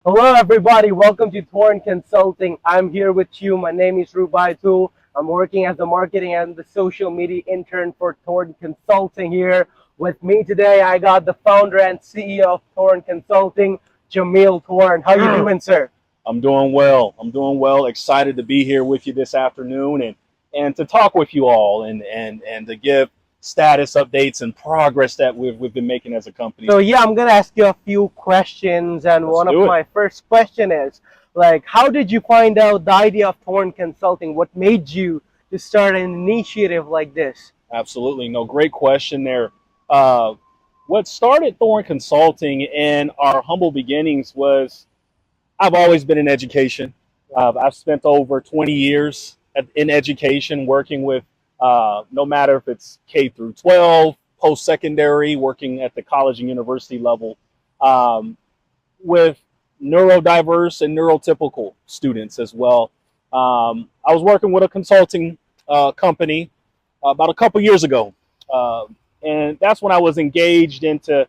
Hello, everybody. Welcome to Thorne Consulting. I'm here with you. My name is Rubai Tool. I'm working as the marketing and the social media intern for Thorne Consulting here. With me today, I got the founder and CEO of Thorne Consulting, Jamil Thorne. How you doing, sir? I'm doing well. I'm doing well. Excited to be here with you this afternoon and to talk with you all and to give status updates and progress that we've been making as a company. So yeah, I'm gonna ask you a few questions, and Let's one of do it. my first question is like, how did you find out the idea of Thorne Consulting? What made you to start an initiative like this? Absolutely. No, great question there. Uh, what started Thorne Consulting in our humble beginnings was I've always been in education. I've spent over 20 years in education working with no matter if it's K through 12, post secondary, working at the college and university level um, with neurodiverse and neurotypical students as well. I was working with a consulting company about a couple years ago. Uh, and that's when I was engaged into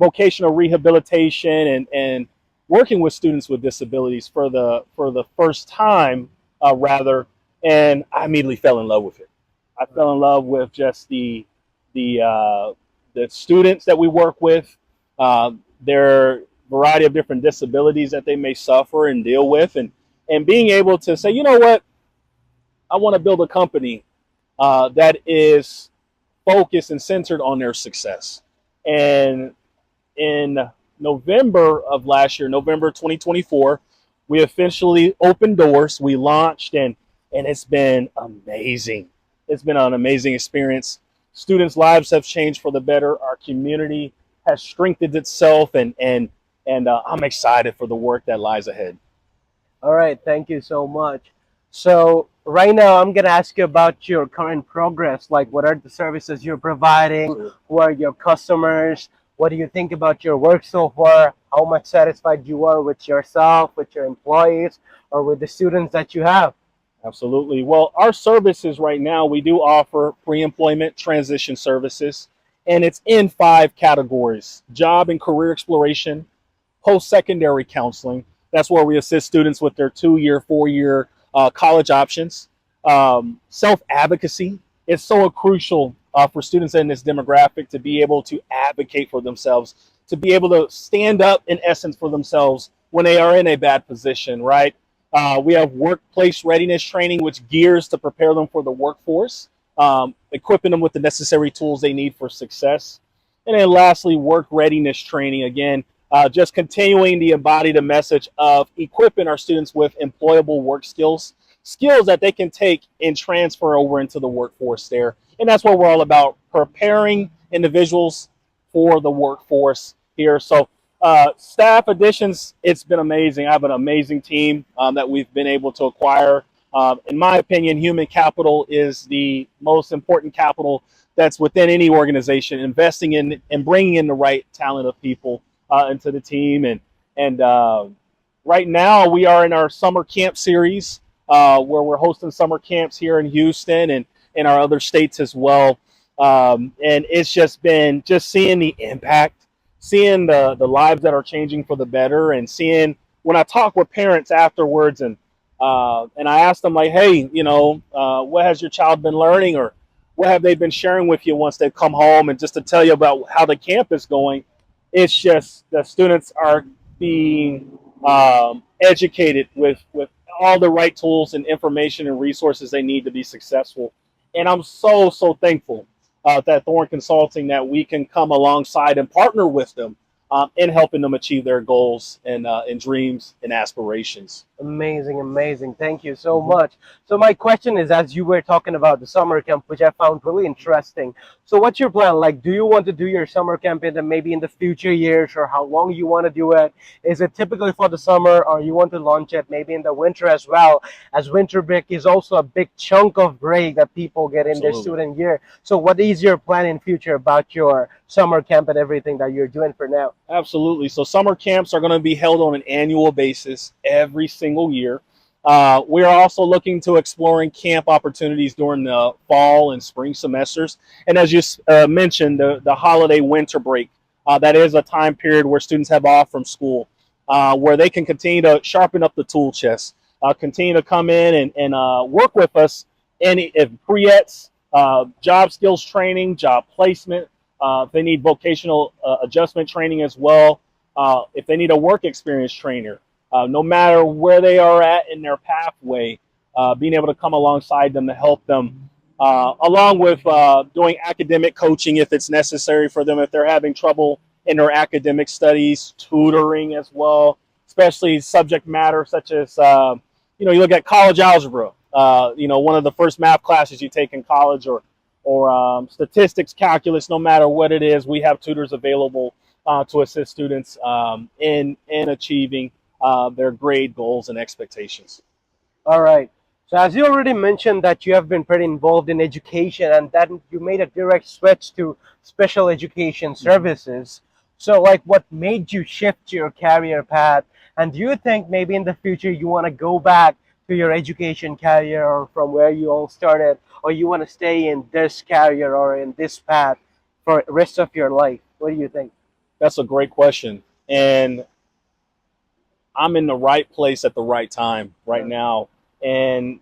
vocational rehabilitation and working with students with disabilities for the first time, rather, and I immediately fell in love with it. I fell in love with just the the students that we work with, their variety of different disabilities that they may suffer and deal with, and being able to say, you know what, I want to build a company that is focused and centered on their success. And in November of last year, November 2024, we officially opened doors. We launched, and it's been amazing. It's been an amazing experience. Students' lives have changed for the better. Our community has strengthened itself, and I'm excited for the work that lies ahead. All right, thank you so much. So right now, I'm gonna ask you about your current progress. Like, what are the services you're providing? Absolutely. Who are your customers? What do you think about your work so far? How much satisfied you are with yourself, with your employees, or with the students that you have? Absolutely. Well, our services right now, we do offer pre employment transition services, and it's in five categories: job and career exploration, post secondary counseling. That's where we assist students with their 2 year, 4 year college options. Self advocacy is so crucial for students in this demographic to be able to advocate for themselves, to be able to stand up in essence for themselves when they are in a bad position, right? We have workplace readiness training, which gears to prepare them for the workforce, equipping them with the necessary tools they need for success. And then lastly, work readiness training, again, just continuing to embody the message of equipping our students with employable work skills, skills that they can take and transfer over into the workforce there. And that's what we're all about, preparing individuals for the workforce here. So staff additions, it's been amazing. I have an amazing team that we've been able to acquire. In my opinion, human capital is the most important capital that's within any organization. Investing in and bringing in the right talent of people into the team, and right now we are in our summer camp series where we're hosting summer camps here in Houston and in our other states as well. And it's just been just seeing the impact, seeing the lives that are changing for the better, and seeing when I talk with parents afterwards, and I ask them like, hey, what has your child been learning, or what have they been sharing with you once they've come home, and just to tell you about how the camp is going. It's just the students are being educated with all the right tools and information and resources they need to be successful. And I'm so thankful that Thorne Consulting, that we can come alongside and partner with them in helping them achieve their goals and dreams and aspirations. Amazing, amazing. Thank you so Mhm. much. So my question is, as you were talking about the summer camp, which I found really interesting. So what's your plan? Like, do you want to do your summer camp in the maybe in the future years, or how long you want to do it? Is it typically for the summer, or you want to launch it maybe in the winter as well? As winter break is also a big chunk of break that people get in their Absolutely. student year. So what is your plan in future about your summer camp and everything that you're doing for now? Absolutely. So summer camps are going to be held on an annual basis every single year. We are also looking to exploring camp opportunities during the fall and spring semesters. And as you mentioned, the holiday winter break, that is a time period where students have off from school. where they can continue to sharpen up the tool chest, continue to come in and work with us if pre-ets, job skills training, job placement. If they need vocational adjustment training as well, if they need a work experience trainer, no matter where they are at in their pathway, being able to come alongside them to help them, along with doing academic coaching if it's necessary for them, if they're having trouble in their academic studies, tutoring as well, especially subject matter such as, you look at college algebra, one of the first math classes you take in college, or statistics, calculus, no matter what it is, we have tutors available to assist students in achieving their grade goals and expectations. All right. So as you already mentioned that you have been pretty involved in education and that you made a direct switch to special education services. So like what made you shift your career path? And do you think maybe in the future you want to go back to your education career or from where you all started, or you want to stay in this career or in this path for the rest of your life? What do you think? That's a great question. And I'm in the right place at the right time right now. And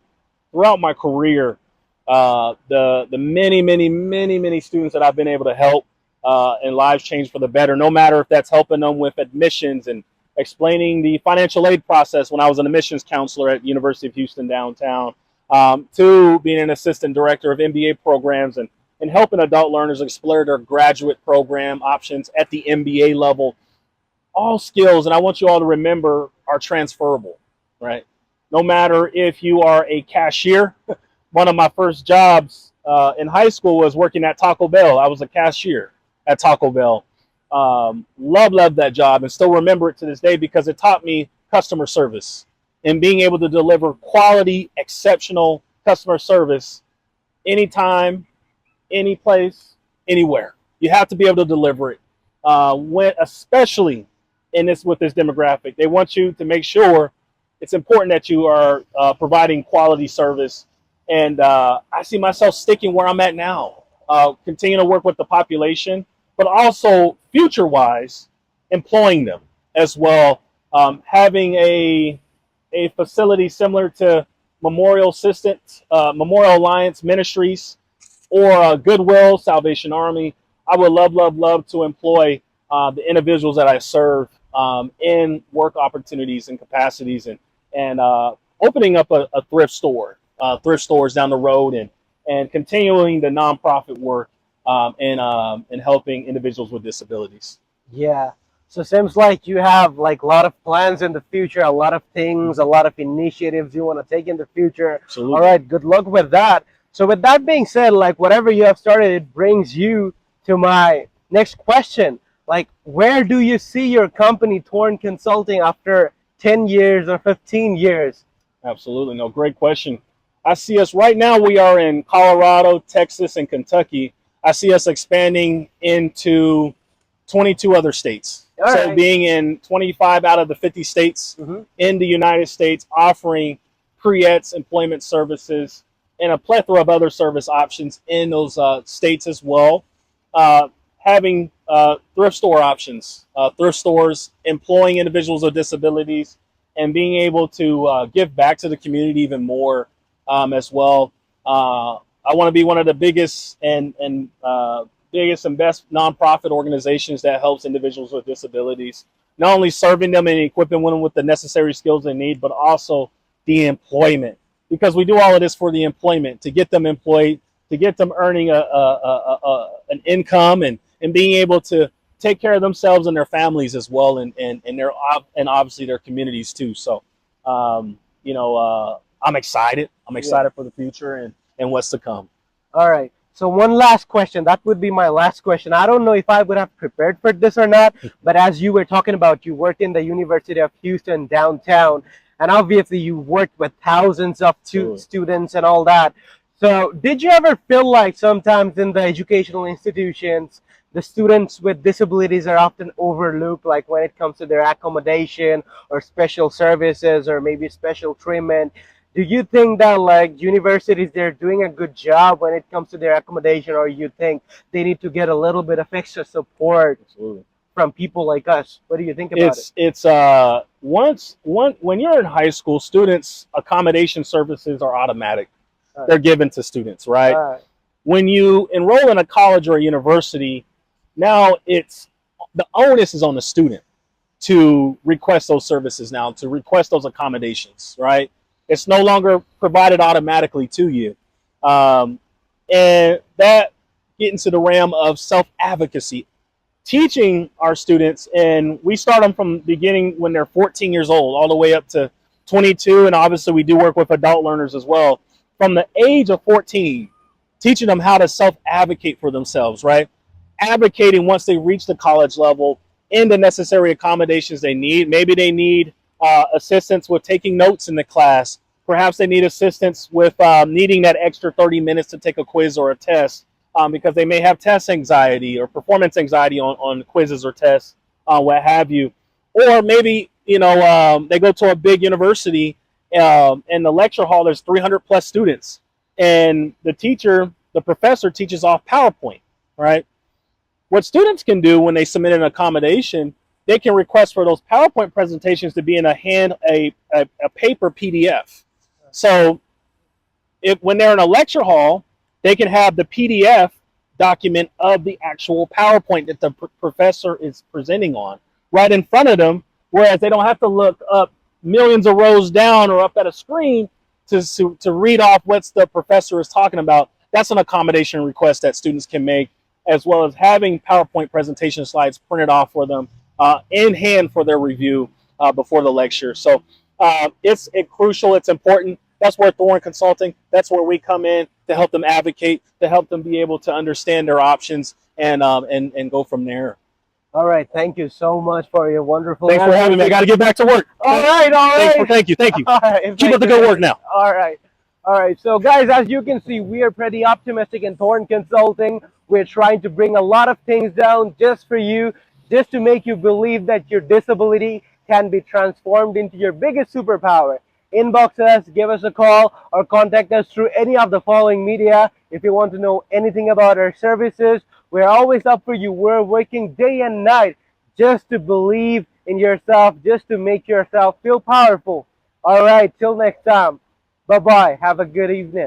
throughout my career, the many students that I've been able to help and lives change for the better, no matter if that's helping them with admissions and explaining the financial aid process when I was an admissions counselor at University of Houston downtown, to being an assistant director of MBA programs and helping adult learners explore their graduate program options at the MBA level. All skills, and I want you all to remember, are transferable, right? No matter if you are a cashier. One of my first jobs in high school was working at Taco Bell. I was a cashier at Taco Bell. Love that job and still remember it to this day because it taught me customer service and being able to deliver quality, exceptional customer service anytime, any place, anywhere. You have to be able to deliver it. Especially with this demographic, they want you to make sure it's important that you are providing quality service. And I see myself sticking where I'm at now, continue to work with the population, but also future-wise, employing them as well. Having a facility similar to Memorial Alliance Ministries or Goodwill, Salvation Army, I would love to employ the individuals that I serve in work opportunities and capacities, and opening up a thrift stores down the road, and continuing the nonprofit work and helping individuals with disabilities. Yeah. So seems like you have like a lot of plans in the future, a lot of things, a lot of initiatives you want to take in the future. Absolutely. All right, good luck with that. So with that being said, like whatever you have started, it brings you to my next question. Like, where do you see your company, Thorne Consulting, after 10 years or 15 years? Absolutely. No, great question. I see us right now, we are in Colorado, Texas, and Kentucky. I see us expanding into 22 other states. All so right. being in 25 out of the 50 states in the United States, offering pre-ets, employment services, and a plethora of other service options in those states as well. Having thrift store options, thrift stores, employing individuals with disabilities, and being able to give back to the community even more as well. I want to be one of the biggest and best nonprofit organizations that helps individuals with disabilities, not only serving them and equipping them with the necessary skills they need, but also the employment, because we do all of this for the employment, to get them employed, to get them earning an income and being able to take care of themselves and their families as well, and obviously their communities too. So, I'm excited. I'm excited for the future and what's to come. All right. So one last question. That would be my last question. I don't know if I would have prepared for this or not, but as you were talking about, you worked in the University of Houston downtown, and obviously you worked with thousands of students and all that. So did you ever feel like sometimes in the educational institutions, the students with disabilities are often overlooked, like when it comes to their accommodation or special services or maybe special treatment? Do you think that like universities, they're doing a good job when it comes to their accommodation, or you think they need to get a little bit of extra support? Absolutely. from people like us? What do you think about it? It's when you're in high school, students accommodation services are automatic. All right. They're given to students, right? All right. When you enroll in a college or a university, now it's the onus is on the student to request those services now, to request those accommodations, right? It's no longer provided automatically to you. And that get into the realm of self-advocacy, teaching our students, and we start them from the beginning when they're 14 years old all the way up to 22, and obviously we do work with adult learners as well. From the age of 14, teaching them how to self-advocate for themselves, right? Advocating once they reach the college level in the necessary accommodations they need. Maybe they need assistance with taking notes in the class. Perhaps they need assistance with needing that extra 30 minutes to take a quiz or a test, because they may have test anxiety or performance anxiety on quizzes or tests, what have you. Or maybe, they go to a big university, in the lecture hall, there's 300 plus students, and the professor teaches off PowerPoint, right? What students can do when they submit an accommodation, they can request for those PowerPoint presentations to be in a paper PDF. So when they're in a lecture hall, they can have the PDF document of the actual PowerPoint that the professor is presenting on right in front of them, whereas they don't have to look up millions of rows down or up at a screen to read off what the professor is talking about. That's an accommodation request that students can make, as well as having PowerPoint presentation slides printed off for them in hand for their review before the lecture. So it's crucial. It's important. That's where Thorne Consulting, that's where we come in to help them advocate, to help them be able to understand their options and go from there. All right. Thank you so much for your wonderful. Thanks for having me. I got to get back to work. All right. All right. Thank you. All right. Keep up the good work now. All right. All right. So, guys, as you can see, we are pretty optimistic in Thorne Consulting. We're trying to bring a lot of things down just for you, just to make you believe that your disability can be transformed into your biggest superpower. Inbox us, give us a call, or contact us through any of the following media if you want to know anything about our services. We're always up for you. We're working day and night just to believe in yourself, just to make yourself feel powerful. All right, till next time. Bye-bye. Have a good evening.